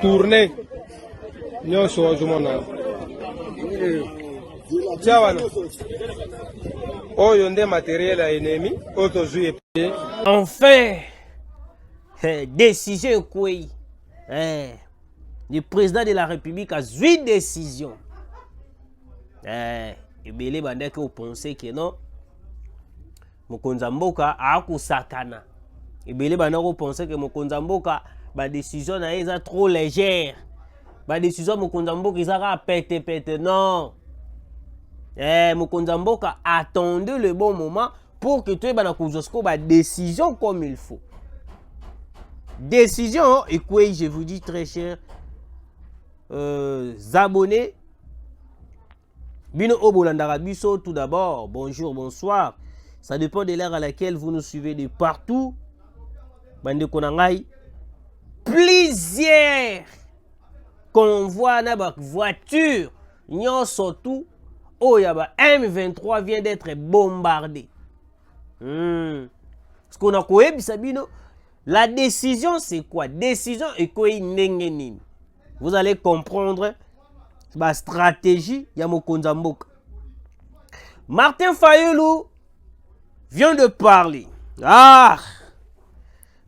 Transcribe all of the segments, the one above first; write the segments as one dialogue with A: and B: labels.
A: tourner nyonso ozomona tiawana oyo nde matériel ya ennemi oyo tozwi epe.
B: Enfin, décision quoi? Le président de la République a eu décision. Ebele bandeke au pensé que non. Mokonza mboka a kusakana. Ebele bandeke au pensé que mokonza mboka ba décision na eza trop légère. Ba décision mokonza mboka ezaka pète non. Mokonza mboka attendez le bon moment pour que tu bana kuzosko ba décision comme il faut. Décision et quoi je vous dis très cher abonnés. Bino Obolandara Biso, tout d'abord, bonjour, bonsoir. Ça dépend de l'heure à laquelle vous nous suivez de partout. Bande Konangai. Plusieurs convois na ba voiture. Nyon surtout. Oh, yaba M23 vient d'être bombardé. Ce qu'on a quoi, Bisabino. La décision, c'est quoi? Décision et quoi nengenin. Vous allez comprendre la stratégie ya Mokonza Mboka. Martin Fayulu vient de parler.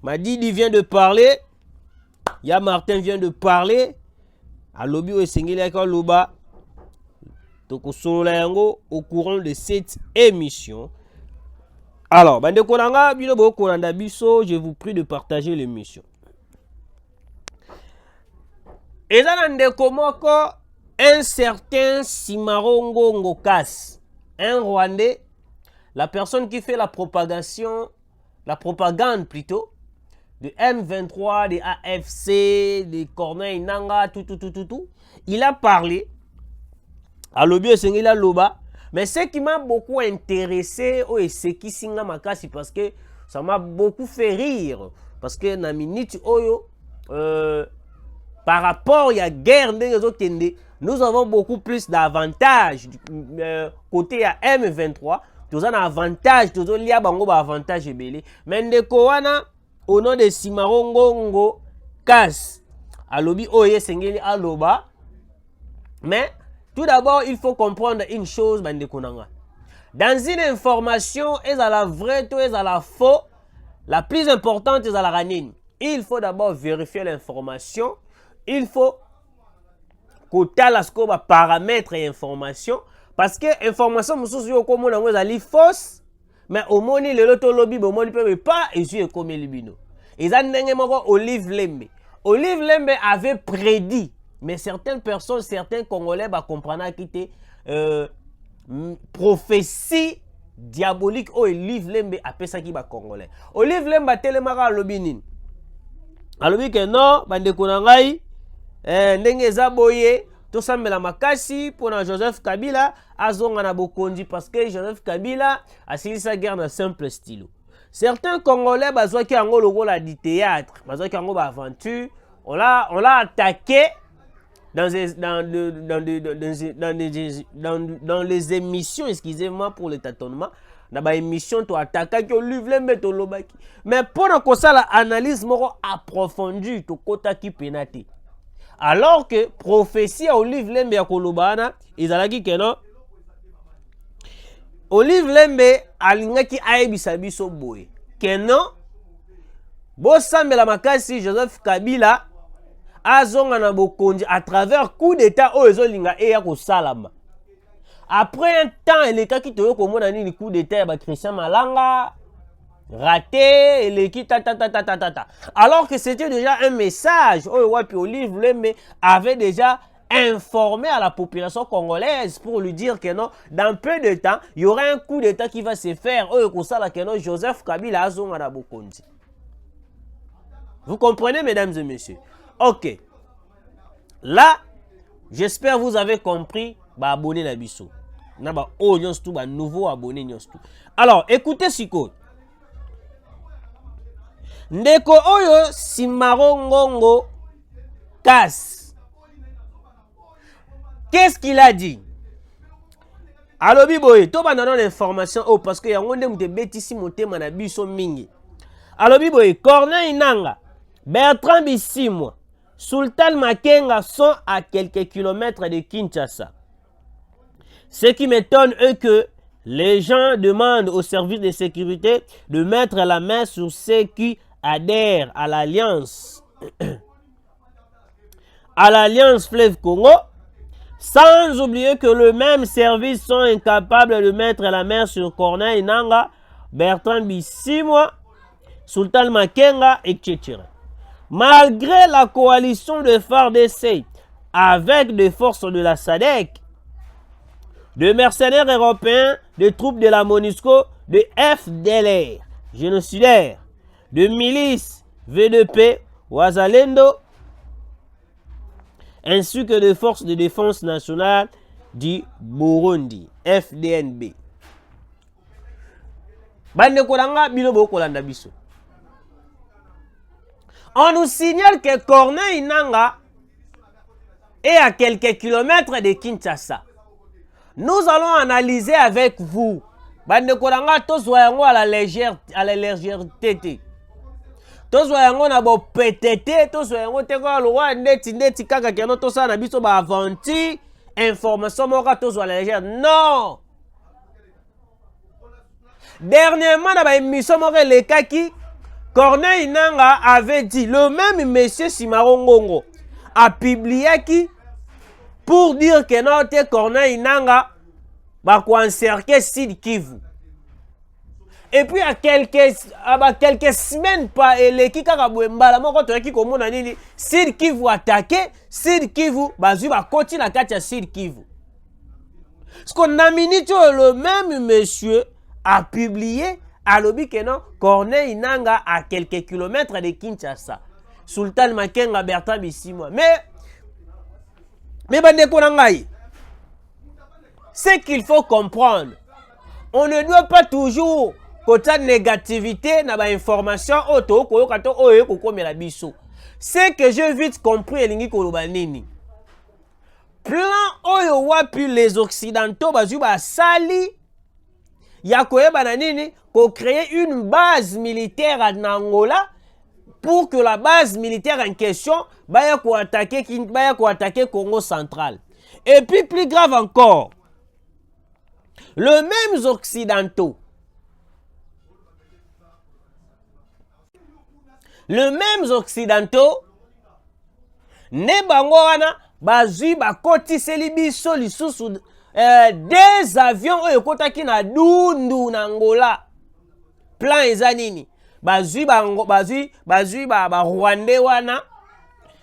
B: Madidi vient de parler. Ya Martin vient de parler. Alobi o esengeli aka loba. Toko solola yango au courant de cette émission. Alors, bande konanga bino bo kolanda biso, je vous prie de partager l'émission. Ezanande komoko un certain Simarongo Ngokas, un Rwandais, la personne qui fait la propagande plutôt, de M23, des AFC, des Corneille Nanga, tout. Il a parlé, à l'objet de Loba, mais ce qui m'a beaucoup intéressé, c'est qui singa makasi parce que ça m'a beaucoup fait rire, parce que na minute oyo, par rapport à la guerre, nous avons beaucoup plus d'avantages côté à M23. Nous avons un avantage, nous avons un avantage. Mais au nom de Simarongo Kas, alobi oye sengeli aloba. Mais tout d'abord, il faut comprendre une chose, dans une information, est à la vraie, tout est à la faux. La plus importante est à la ranine. Il faut d'abord vérifier l'information. Il faut que paramètres et information parce que information mususu comme on a fausse mais au moins le loto lobby au moins peut pas et je comme libino et ça ndenge moko Olive Lembe avait prédit mais certaines personnes certains congolais ba comprendre quitter prophétie diabolique Olive Lembe appelle ça qui ba congolais Olive Lembe telemaka lobby nini alobi que non bande konangai ndenge zaboye to sambela makasi pour Joseph Kabila azonga na bokonzi parce que Joseph Kabila a signé sa guerre dans simple stylo. Certains Congolais bazwa ki ango logo la di théâtre, bazwa ki ango ba aventure, on l'a attaqué dans les émissions, excusez-moi pour le tâtonnement, dans les émissions to attaquer ki Olive meto lobaki. Mais pour ko sala analyse moko approfondie to kota ki penate. Alors que prophétie à Olive Lembe à Kolobana, ils ont dit que non. Olive Lembe a l'ingaki aebisa biso boy. Que non. Bosambe la makasi Joseph Kabila azonga na bokonzi à travers coup d'état o ezolinga e ya ko salama. Après un temps les cas qui te komona ni coup d'état ya ba Christian Malanga raté et l'équipe alors que c'était déjà un message Olive Lembe avait déjà informé à la population congolaise pour lui dire que non dans peu de temps il y aura un coup d'état qui va se faire que non Joseph Kabila azonga na bokonzi. Vous comprenez mesdames et messieurs? OK. Là j'espère vous avez compris ba abonné na biso. Na ba nyonso tout ba nouveau abonné nyonso tout. Alors écoutez siko. Ndeko oyo Simarongo Kas. Qu'est-ce qu'il a dit? Alobi boye, to banana l'information parce que yango nde mute betisi motema na biso mingi. Alobi boye, Corneille Nanga, Bertrand Bisimwa, Sultan Makenga sont à quelques kilomètres de Kinshasa. Ce qui m'étonne est que les gens demandent aux services de sécurité de mettre la main sur ceux qui adhèrent à l'Alliance Fleuve Congo, sans oublier que le même service sont incapables de mettre la main sur Corneille Nangaa, Bertrand Bisimwa, Sultan Makenga, etc. Malgré la coalition de FARDC avec des forces de la SADC, de mercenaires européens, de troupes de la MONUSCO, de FDLR, génocidaires, de milices VDP, Wazalendo, ainsi que de forces de défense nationale du Burundi, FDNB. On nous signale que Corneille Nangaa est à quelques kilomètres de Kinshasa. Nous allons analyser avec vous. Bande Koranga tozoyango à la légèreté. Tozoyango na bo PTT, tozoyango te ko lwa ndeti kaka keno tosa na biso ba aventure information moka tozo à la légère. Non. Dernièrement dans ba émission moka le kaki Corneille Nangaa avait dit, le même monsieur Simarongongo a publié qui pour dire que notre Corneille Nangaa va encercler Sud Kivu. Et puis à quelques semaines pas l'équipe Kakabouembala moko to ki komona nini Sud Kivu attaqué, Sud Kivu bazu ba continuer la carte Sud Kivu. Ce qu'on a minute le même monsieur a publié à l'obi que non Corneille Nangaa à quelques kilomètres de Kinshasa. Sultan Makenga Bertrand Bisimwa. Mais bandeko nangai, ce qu'il faut comprendre, on ne doit pas toujours côté négativité na ba information auto koyoka to oyo kokomela biso. Ce que j'ai vite compris elingi koloba nini. Plan oyo wapi les occidentaux bazu ba sali ya koyeba na nini ko créer une base militaire en Angola pour que la base militaire en question baya ko attaquer Congo central. Et puis plus grave encore, le même occidentaux ne bango wana bazui bakotiseli biso lisusu des avions oyo kotaki na dundu na Angola. Plan eza nini? Bazui ba Rwandais wana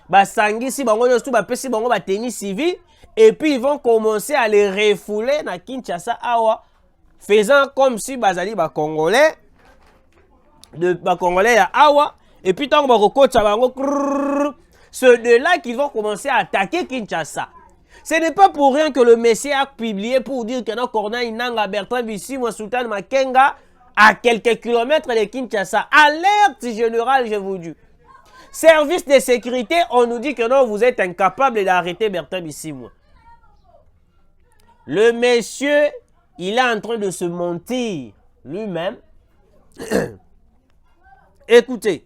B: basangisi bango nyonso bapesi bango ba tenue civile et puis ils vont commencer à les refouler na Kinshasa awa, faisant comme si bazali ba Congolais ya awa, et puis tant ba kokotsa bango, c'est de là qu'ils vont commencer à attaquer Kinshasa. Ce n'est pas pour rien que le Messie a publié pour dire que non Corneille Nangaa, Bertrand Bisimwa, Sultan Makenga à quelques kilomètres de Kinshasa. Alerte générale, je vous dis. Service de sécurité, on nous dit que non, vous êtes incapable d'arrêter Bertrand Bisimwa. Le monsieur, il est en train de se mentir lui-même. Écoutez,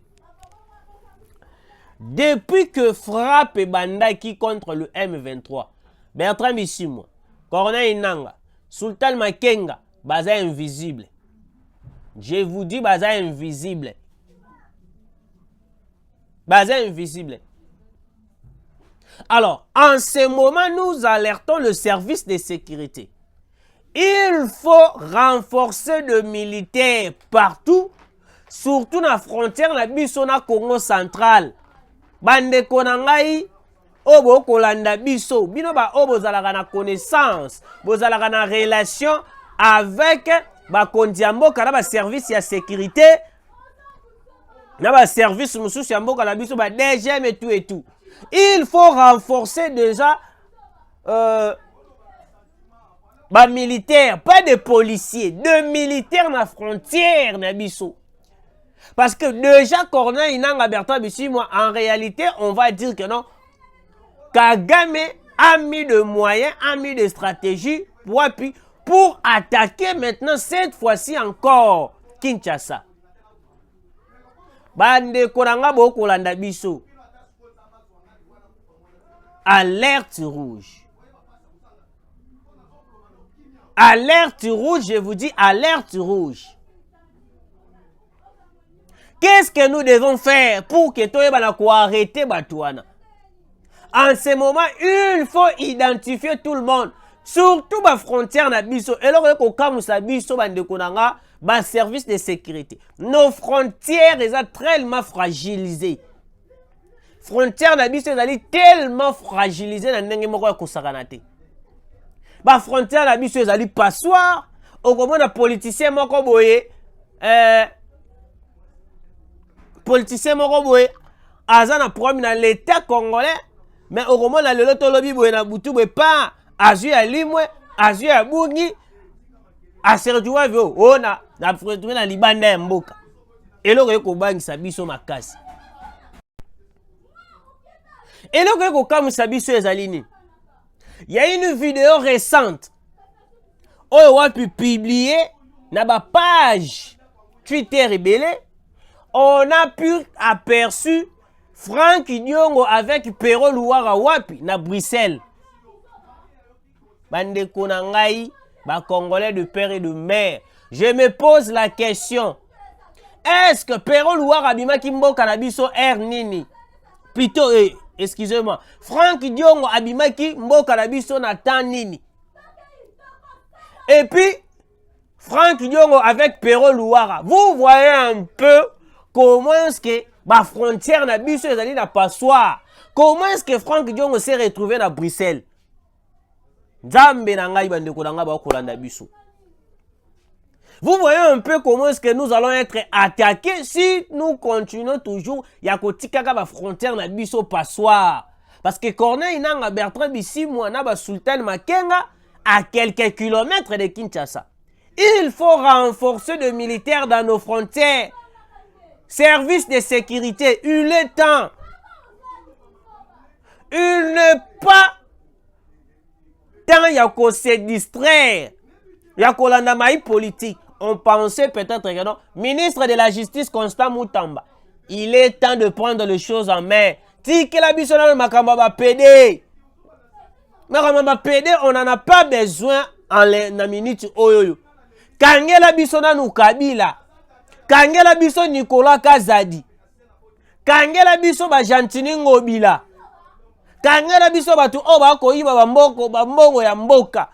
B: depuis que frappe Bandaki contre le M23, Bertrand Bisimwa, Corneille Nangaa, Sultan Makenga, baza invisible. Je vous dis, baza invisible. Baza invisible. Alors, en ce moment, nous alertons le service de sécurité. Il faut renforcer le militaire partout, surtout dans la frontière de la Congo central. Bande konangai, obo kolanda biso, bino ba obo zalaka na connaissance, bozalaka na relation avec ba kondiamboka na ba service ya sécurité, na ba service mususu ya mboka na biso ba DGM et tout. Il faut renforcer déjà ba militaires, pas de policiers, de militaires na frontière na biso. Parce que déjà Corneille Nangaa, Bertrand Bisimwa, en réalité, on va dire que non, Kagame a mis de moyens, a mis de stratégies pour attaquer maintenant, cette fois-ci encore, Kinshasa. Bande Konanga Bokolanda Biso. alerte rouge. Alerte rouge, je vous dis alerte rouge. Qu'est-ce que nous devons faire pour que toi arrêter Batouana? En ce moment, il faut identifier tout le monde. Surtout les frontières na biso. Et là, comme ça biso bande konanga, ba service de sécurité. Nos frontières sont tellement fragilisées. Frontières na biso sont tellement fragilisées na ndenge moko ya kosakanate. Ba frontières na biso sont passoire. Au comment na politicien moko boye politicien moko boye aza na problème na l'état congolais, mais au comment na lelo tolobi boye na butu boye pas azu ya limwe, azu ya bungi, aserjuwa vyo, ona, na fretoué na libanda ya mboka. Eloko yoko bangisa biso makasi. Eloko yoko kamisa biso ezalini. Il y a une vidéo récente. On a pu publier na ba page Twitter rebelle. On a pu aperçu Franck Diongo avec Pero Louara wapi na Bruxelles. Bande konangai, ba Congolais de père et de mère. Je me pose la question. Est-ce que Pero Louara abima kimbo kanabiso air nini? Plutôt, excusez-moi. Franck Diongo abima kimbo kanabiso na tan nini? Et puis, Franck Diongo avec Pero Louara. Vous voyez un peu comment est-ce que ma frontière na biso ezali na passoire. Comment est-ce que Franck Diongo s'est retrouvé à Bruxelles? Vous voyez un peu comment est-ce que nous allons être attaqués si nous continuons toujours yakotikaka ba frontière na biso passoire. Parce que Corneille Nanga Bertrand Bisimou na ba Sultan Makenga à quelques kilomètres de Kinshasa. Il faut renforcer de militaires dans nos frontières. Service de sécurité, il est temps. Il n'est pas temps yako se distraire. Yako landa maï politique. On pensait peut-être que non. Ministre de la Justice Constant Moutamba. Il est temps de prendre les choses en main. Tike la bisona makamba ba PD. Makamba ba PD, on n'en a pas besoin en la minute oyoyo. Kangela bisona nou Kabila. Kangela biso Nicolas Kazadi. Kangela biso ba Jantini Ngobila. Kangela biso batu oba koyiba ba mbongo ya mboka.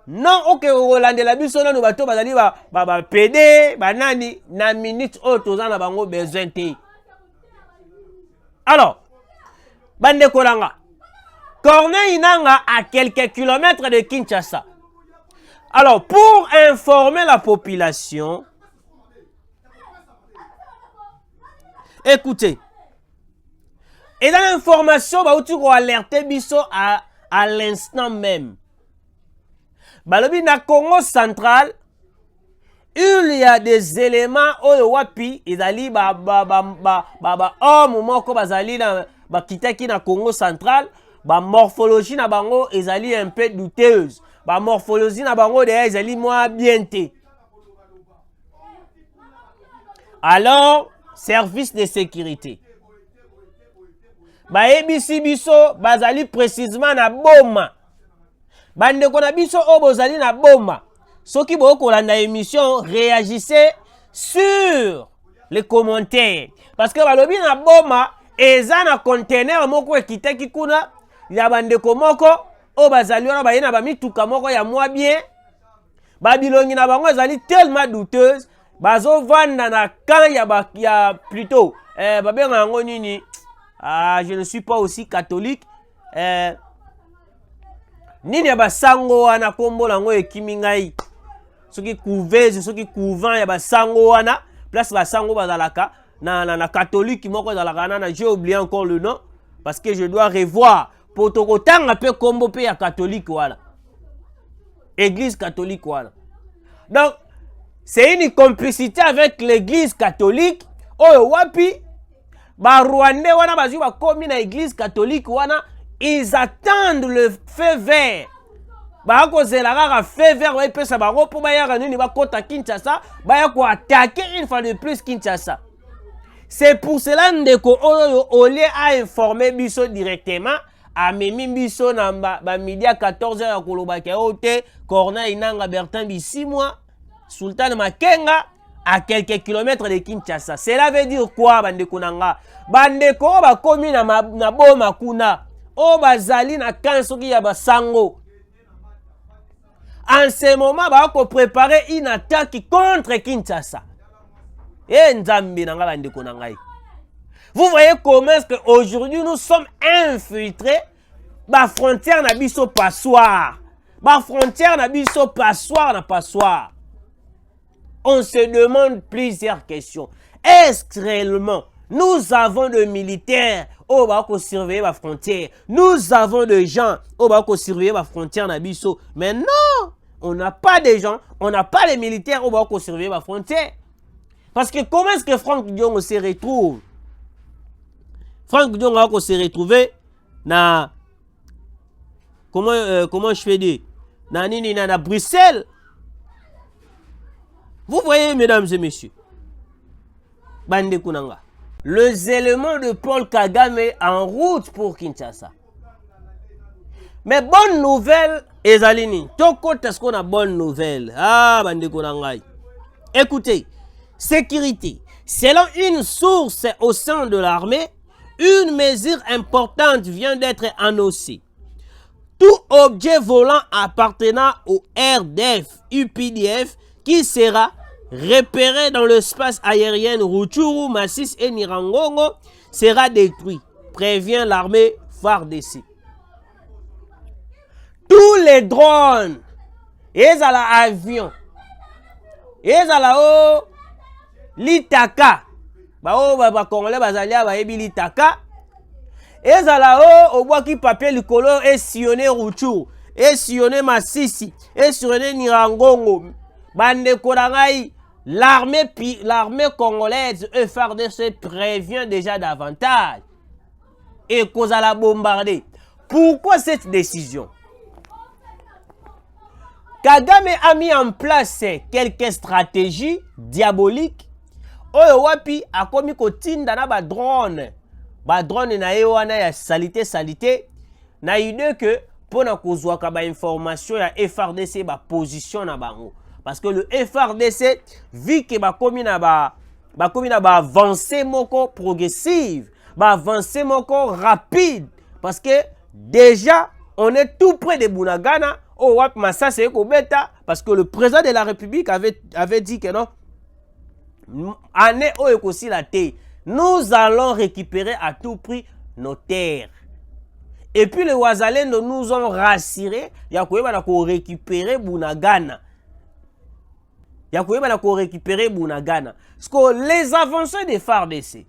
B: Non, ok, la biso na bato bazali ba PD, ba nani na minute o tozana bango besoin te. Alors, bande kolanga. Corneille Nanga à quelques kilomètres de Kinshasa. Alors, pour informer la population, écoutez, et dans l'information, bah, tu vas alerter biso à l'instant même. Balobi na Congo central, il y a des éléments oyo wapi ezali homme moko bazali na ba kitaki na Congo central, ba morphologie na bango ezali un peu douteuse. Ba morphologie na bango de ezali moins bien te. Alors, service de sécurité. Ba ebisi biso bazali précisément na boma. Bande kona biso obozali na boma. Soki bo kolanda émission, réagissez sur les commentaires. Parce que balobi na boma eza na conteneur moko ekitaki kuna ya bande komoko o bazali wana bayena ba mituka moko ya moi bien. Babilongi na bango ezali tellement douteuse. Bazo vanda na kan ya plutôt babenga ngo nini? Je ne suis pas aussi catholique. Nini ya basango wana kombo lango ekimi ngai. Soki couveuse, soki couvent ya basango wana, place basango bazalaka na catholique moko ezalaka na j'ai oublié encore le nom parce que je dois revoir pour tokotanga pe kombo pe ya catholique wana. Église catholique wana. Donc c'est une complicité avec l'église catholique. Oyo wapi ba Rwandais wana bazui ba komi na église catholique wana. Ils attendent le feu vert. Ba ko zelaka feu vert wa pesa ba ko ba ya nini ba kota Kinshasa, ba ya ko attaquer une fois de plus Kinshasa. C'est pour cela ndeko oyo au lieu à informer biso directement, amemi biso na midi à 14h ya kolobaki ote Corneille Inanga Bertin Bisimwa Sultan Makenga à quelques kilomètres de Kinshasa. Cela veut dire quoi bandeko nanga? Bandeko bakomi na boma kuna o bazali na kansoki ya basango. En ce moment bako préparer une attaque contre Kinshasa. Et nzambi nanga bandeko nangai. Vous voyez comment est-ce qu'aujourd'hui nous sommes infiltrés. Ba frontière na biso passoire. Ba frontière na biso passoire na passoire. On se demande plusieurs questions. Est-ce que réellement nous avons de militaires au bas pour surveiller la frontière? Nous avons de gens au bas pour surveiller la frontière na biso. Mais non, on n'a pas de gens, on n'a pas de militaires au bas pour surveiller la frontière. Parce que comment est-ce que Franck Diongo se retrouve? Franck Diongo se retrouver na comment je fais dire na Bruxelles. Vous voyez, mesdames et messieurs, Bande Kunanga, les éléments de Paul Kagame en route pour Kinshasa. Mais bonne nouvelle, Ezalini. Toko est-ce qu'on a bonne nouvelle? Ah, Bande Kunanga. Écoutez, sécurité. Selon une source au sein de l'armée, une mesure importante vient d'être annoncée. Tout objet volant appartenant au RDF, UPDF, qui sera repéré dans l'espace aérien Rutshuru, Masisi et Nyiragongo sera détruit, prévient l'armée FARDC. Tous les drones, et avions, et litaka, Congolais bazalia baebi litaka, et au bois qui papier likolo et sillonné Rutshuru, et sillonné Masisi, et sillonné Nyiragongo. Bande Korangai, l'armée congolaise FARDC prévient déjà davantage et cause à la bombarder. Pourquoi cette décision? Kagame a mis en place quelques stratégies diaboliques. Oyo wapi a komi kotinda na ba drone na ewana ya salité na idée que pour na kozwa ka ba information ya FARDC ba position na bango. Parce que le FARDC, vu que bakomi na avancée moko progressive, avancée moko rapide, parce que déjà on est tout près de Bunagana, oh wap Massas et Kobeta, parce que le président de la République avait dit que non, année oyekosi la terre, nous allons récupérer à tout prix nos terres. Et puis les Wazalendo nous ont rassuré, il y a quoi récupérer Bunagana. Il y a récupérer Bunagana. Parce que les avancées des FARDC,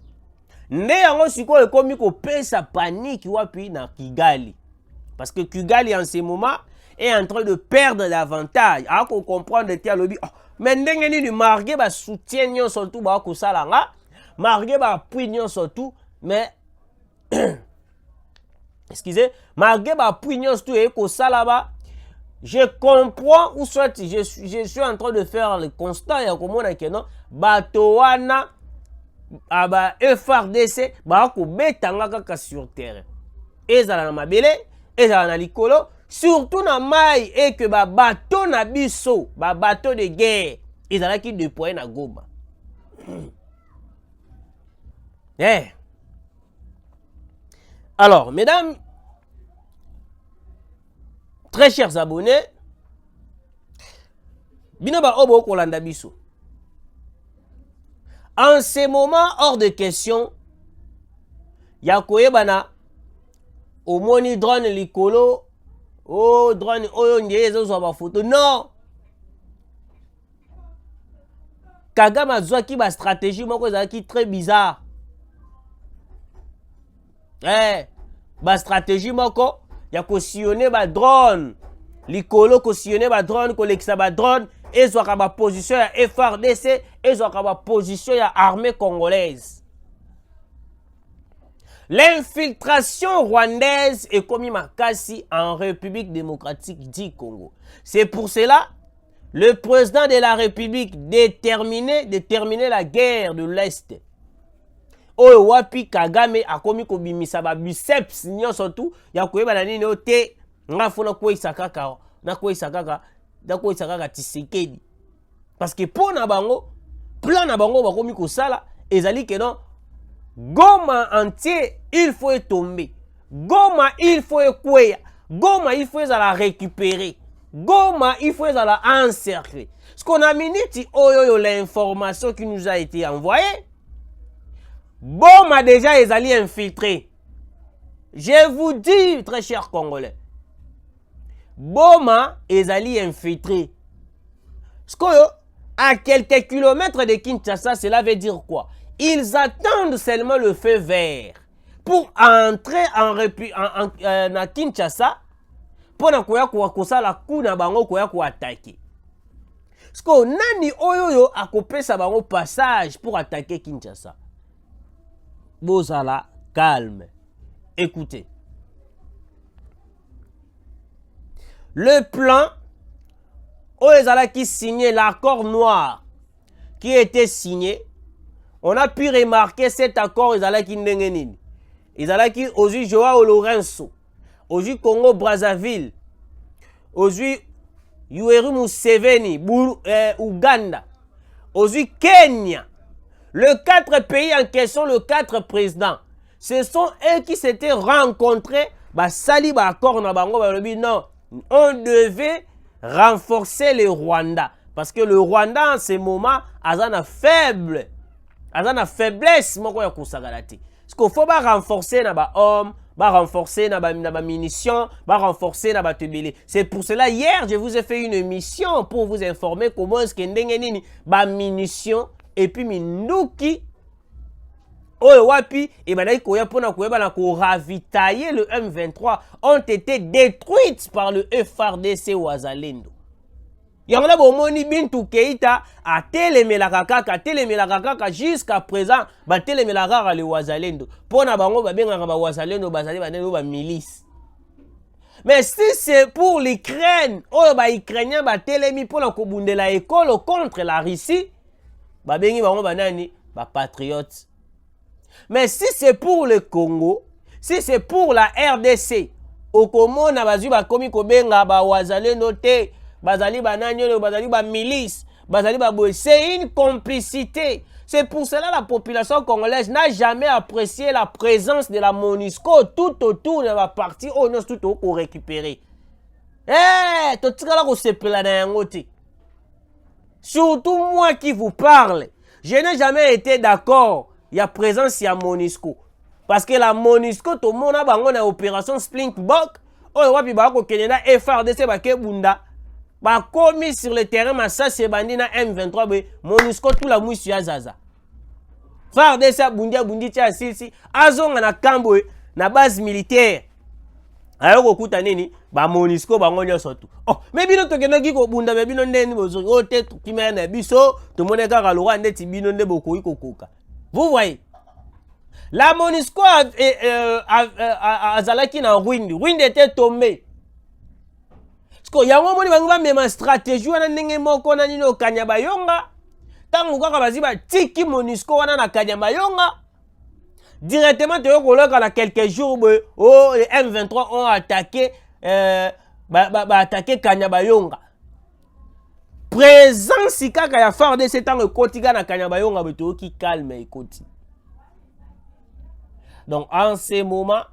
B: ne comme sa panique na Kigali. Parce que Kigali en ce moment est en train de perdre l'avantage. Alors qu'on comprend de tia lobby. Mais ndengeni du margué ba soutien surtout ba ko salanga, margué ba appui surtout, mais excusez, margué ba appui surtout et ko salaba. Je comprends, ou soit je suis en train de faire le constat, il y a comme on a que non, Batowana, FARDC, betanga kaka sur terre. Ezala na mabele, ezala na likolo, surtout na mai et que bateau na biso, bateau de guerre, ezala ki déployé na Goma. Alors, mesdames, très chers abonnés, Binoba Obo Kolanda Biso. En ce moment, hors de question, Yakoye Bana, Omoni drone likolo, oh drone, oh nyezo zo ba photo. Non! Kagame Zouaki ba stratégie moko ezaki très bizarre. Ba stratégie moko ya ko sillonner ba drone likolo ko sillonner ba drone ko lekisa ba drone ezwaka ba position ya FARDC ezwaka ba position ya armée congolaise. L'infiltration rwandaise est commis makasi en République démocratique du Congo. C'est pour cela le président de la République déterminé la guerre de l'Est. oyo wapi Kagame akomi kobimisa ba biceps nyonso tu ya koyeba na nini ote nga fona kwesa kaka na kwesa kaka Tshisekedi parce que pona bango plan na bango bakomi kosala ezali que non Goma entier il faut tomber, Goma il faut ekweya, Goma il faut la récupérer, Goma il faut la encercler. Ce qu'on a miniti oyo l'information qui nous a été envoyée, Goma déjà ezali infiltré. Je vous dis très chers Congolais, Goma ezali infiltré. Ce qu'on à quelques kilomètres de Kinshasa, cela veut dire quoi? Ils attendent seulement le feu vert pour entrer en Kinshasa pour na koya kosala coup na bango koya ko attaquer. Parce que nani oyoyo akopesa bango passage pour attaquer Kinshasa. Bozala calme. Écoutez. Le plan Oyezala qui signait l'accord noir qui était signé, on a pu remarquer cet accord Oyezala qui n'engenini. Oyezala qui aujourd'hui Joao Lourenço, aujourd'hui Congo Brazzaville, aujourd'hui Yoweri Museveni, Ouganda, aujourd'hui Kenya, les 4 pays en question, les 4 présidents, ce sont eux qui s'étaient rencontrés, sali ba accord na bango non, on devait renforcer le Rwanda. Parce que le Rwanda, en ce moment, a une faible. A une faiblesse. Parce qu'il faut renforcer les hommes, renforcer les munitions, renforcer les tubili. C'est pour cela, hier, je vous ai fait une émission pour vous informer comment est-ce que les munitions et puis minouki wapi et pour ravitailler le M23 ont été détruites par le FARDC Wazalendo. Yangala bomoni Bintou Keita a telemelaka kaka jusqu'à présent ba telemelaka kaka le Wazalendo. Pona bango ba bengaka ba Wazalendo bazali banelo ba milice. Mais si c'est pour l'Ukraine, ba Ukrainien ba telemi pour la kobundela école contre la Russie, ba bengi bango banani ba patriotes. Mais si c'est pour le Congo, si c'est pour la RDC, okomona bazu ba komi kobenga ba Wazalendo te, bazali bananyo, bazali ba milice, bazali ba boy, c'est une complicité. C'est pour cela que la population congolaise n'a jamais apprécié la présence de la MONUSCO tout autour de la partie où nous tout au récupérer. Eh, tout ça là qu'on se plaint. Surtout moi qui vous parle, je n'ai jamais été d'accord. Il y a présence, il y a MONUSCO. Parce que la MONUSCO, tout le monde a une opération Springbok. Oh, wapi ba ko Kenya FARDC ba ke bunda. Ba commis sur le terrain massa se bandi na M23 be MONUSCO tout la mousse ya zaza. FARDC bundi tia sisi azonga na kambo na base militaire. Ayo ko kuta nini ba MONUSCO ba ngonyo sotu. Oh, mais bino to kenaki ko bunda be bino ndeni bozo o te kimena na biso to moneka ka lowa ndeti bino nde bokoyi kokoka. Vous voyez, la MONUSCO a zalaki na Rwindi. Rwindi était tombé. Parce que yango moni bango même stratégie wana ndenge moko na nino Kanyabayonga. Tango kaka baziba tiki MONUSCO wana na Kanyabayonga. Directement te yokoloka na quelques jours les M23 ont attaqué attaqué Kanyabayonga. Présence kaka ya FARDC tango kotika na Kanyabayonga beto ki calme ekoti. Donc en ce moment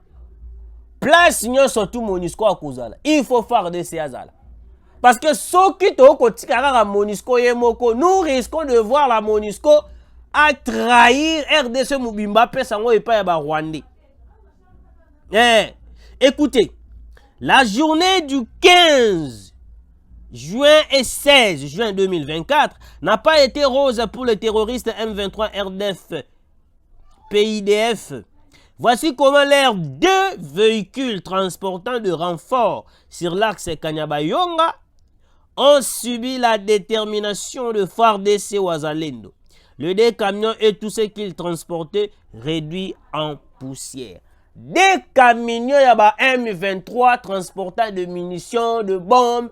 B: place nyo surtout MONUSCO a kozala. Il faut FARDC azala. Parce que ceux qui to kotika kaka MONUSCO yemoko, nous risquons de voir la MONUSCO à trahir RDC Mubimba pesango et pas ya ba Rwandais. Écoutez, la journée du 15 juin et 16 juin 2024 n'a pas été rose pour les terroristes M23 RDF PIDF. Voici comment leurs 2 véhicules transportant de renforts sur l'axe Kanyabayonga ont subi la détermination de FARDC Wazalendo. Le 2 camions et tout ce qu'ils transportaient réduit en poussière. 2 camions yaba M23 transportant de munitions, de bombes,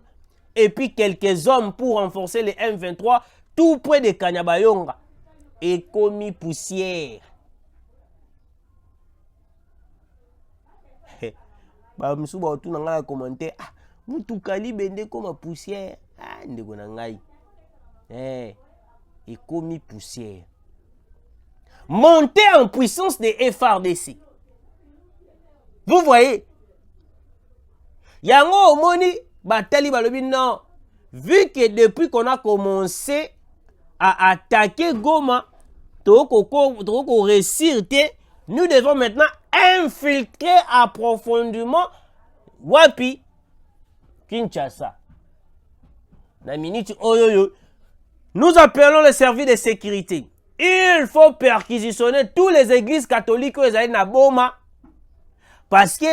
B: et puis quelques hommes pour renforcer les M23 tout près de Kanyabayonga et commis poussière. ba misuba otu na ngala commenter ah mutu kali bende comme poussière ah ndeko na ngai et comme poussière. Monter en puissance des FRDC. Vous voyez, yango omoni batali balobi non, vu que depuis qu'on a commencé à attaquer Goma, toko réussir, nous devons maintenant infiltrer approfondément Wapi Kinshasa. Na minute oyoyo, nous appelons le service de sécurité. Il faut perquisitionner toutes les églises catholiques qui sont na Boma. Parce que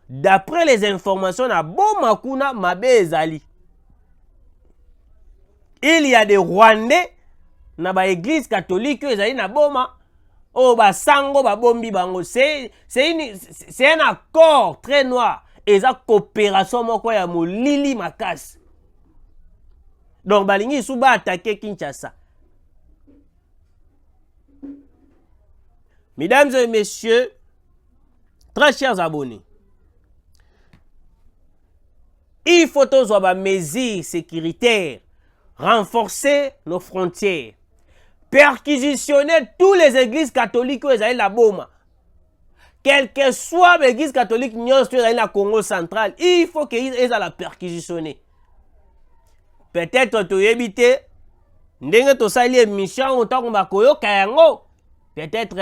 B: d'après les informations na Boma kuna mabe ezali. Il y a des Rwandais na ba église catholique qui sont na Boma. Oh ba sango ba bombi bango. C'est un accord très noir. Et ça coopération moko ya molili makasi. Donc balingi sou ba attaquer Kinshasa. Mesdames et messieurs, très chers abonnés, il faut avoir des mesures sécuritaires, renforcer nos frontières, perquisitionner toutes les églises catholiques qui sont la Boma. Quelle que soit l'église catholique qui est dans le Congo central, il faut qu'ils aient la perquisitionner. Peut-être que tu habites, ndenge to sali émission autant qu'on va koyo kayango. Peut-être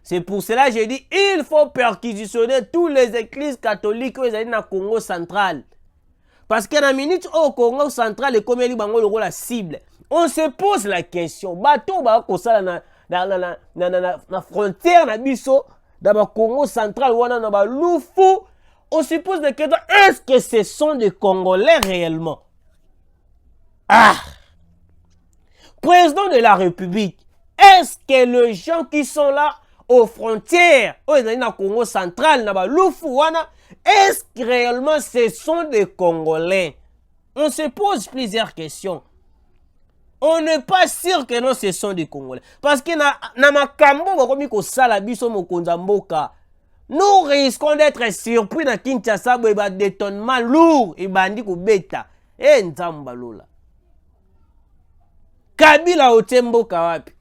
B: c'est pour cela que j'ai dit il faut perquisitionner toutes les églises catholiques qui sont dans le Congo central. Parce que dans la minute au Congo central, les communes sont la cible. On se pose la question. Bateau ba ko sala na frontière na biso dans le Congo central wana na ba lufu. On se pose la question, est-ce que ce sont des Congolais réellement? Ah! Président de la République, est-ce que les gens qui sont là aux frontières, dans le Congo central, est-ce que réellement ce sont des Congolais? On se pose plusieurs questions. On n'est pas sûr que non, ce sont des Congolais. Parce que nous risquons d'être surpris dans Kinshasa, un détonnement lourd et bandit ou bêta. Et Nzambalola. Kabila Otembo Kawapi.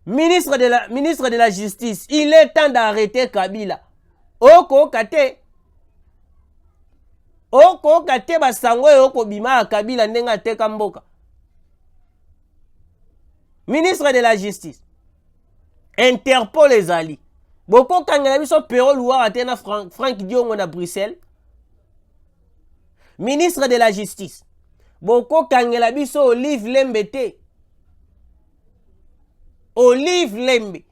B: Ministre de la Justice, il est temps d'arrêter Kabila. Oko kate basango oko bima Kabila ndenga teka mboka. Ministre de la Justice, Interpol les alliés. Boko kangela biso pero luwa atena Frank Diongo na Bruxelles. Ministre de la Justice, Boko kangela biso Olive Lembe te. Olive Lembe,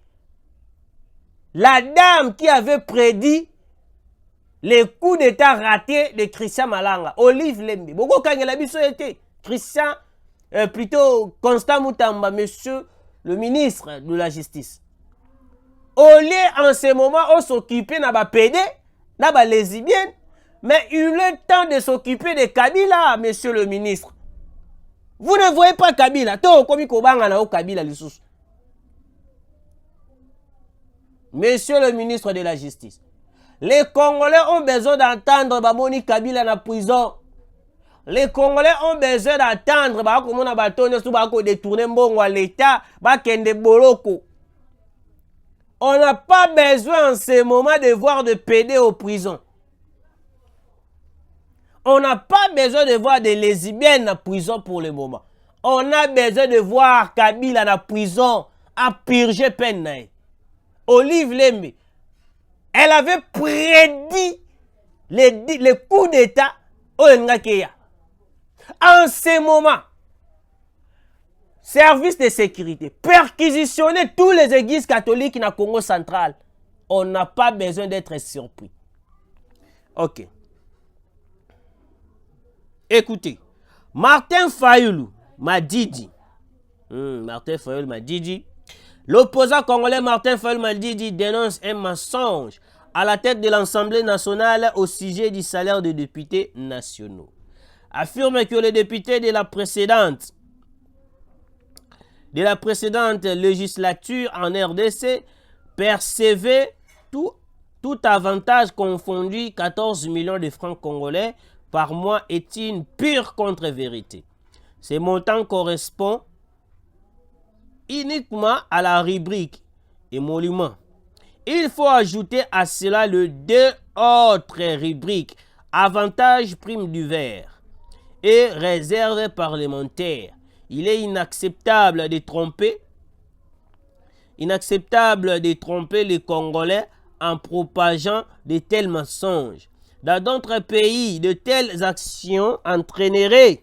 B: la dame qui avait prédit les coups d'état ratés de Christian Malanga. Olive Lembe. Boko kangela biso était Christian, plutôt Constant Moutamba, monsieur le ministre de la Justice. Au lieu en ce moment on s'occuper na ba PD, na ba lesbienne, mais il est temps de s'occuper de Kabila, monsieur le ministre. Vous ne voyez pas Kabila, to komi kobanga na o Kabila lisusu. Monsieur le ministre de la Justice, les Congolais ont besoin d'entendre Bamoni Kabila na prison. Les Congolais ont besoin d'entendre comment na batonyo sou ba ko détourner mbongo à l'État, ba kende boloko. On n'a pas besoin en ce moment de voir de PD aux prisons. On n'a pas besoin de voir des lesbiennes en prison pour le moment. On a besoin de voir Kabila en prison à purger peine. Olive Lembe, elle avait prédit les coups d'État au Ngakeya. En ce moment, service de sécurité, perquisitionner toutes les églises catholiques dans le Congo central. On n'a pas besoin d'être surpris. Ok. Écoutez, Martin Fayulu m'a dit, l'opposant congolais Martin Fayulu m'a dit dénonce un mensonge à la tête de l'Assemblée nationale au sujet du salaire des députés nationaux. Affirme que les députés de la précédente législature en RDC percevait tout avantage confondu 14 millions de francs congolais par mois est une pure contre-vérité. Ce montant correspond uniquement à la rubrique émolument. Il faut ajouter à cela les deux autres rubriques, avantages prime du verre et réserve parlementaire. Il est inacceptable de tromper les Congolais en propageant de tels mensonges. Dans d'autres pays, de telles actions entraîneraient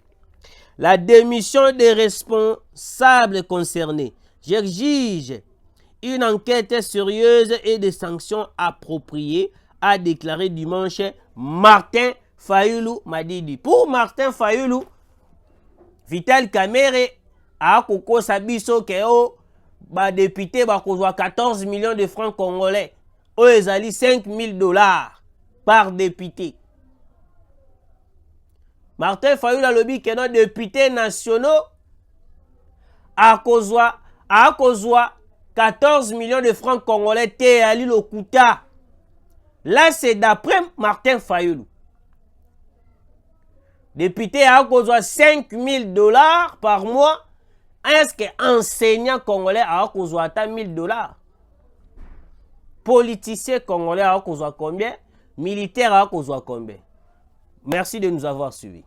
B: la démission des responsables concernés. J'exige une enquête sérieuse et des sanctions appropriées, a déclaré dimanche Martin Fayulu Madidi. Pour Martin Fayulu, Vital Kamerhe a koko sabiso keo ba député ba kozwa 14 millions de francs congolais. O ezali 5 000 $ par député. Martin Fayulu a lobby que nos députés nationaux a kozwa 14 millions de francs congolais te ali lokuta. Là c'est d'après Martin Fayulu. Député a kozwa 5 000 $ par mois. Est-ce que enseignant congolais a kozwa 1 000 $? Politicien congolais a kozwa combien? Militaire a kozwa combien? Merci de nous avoir suivis.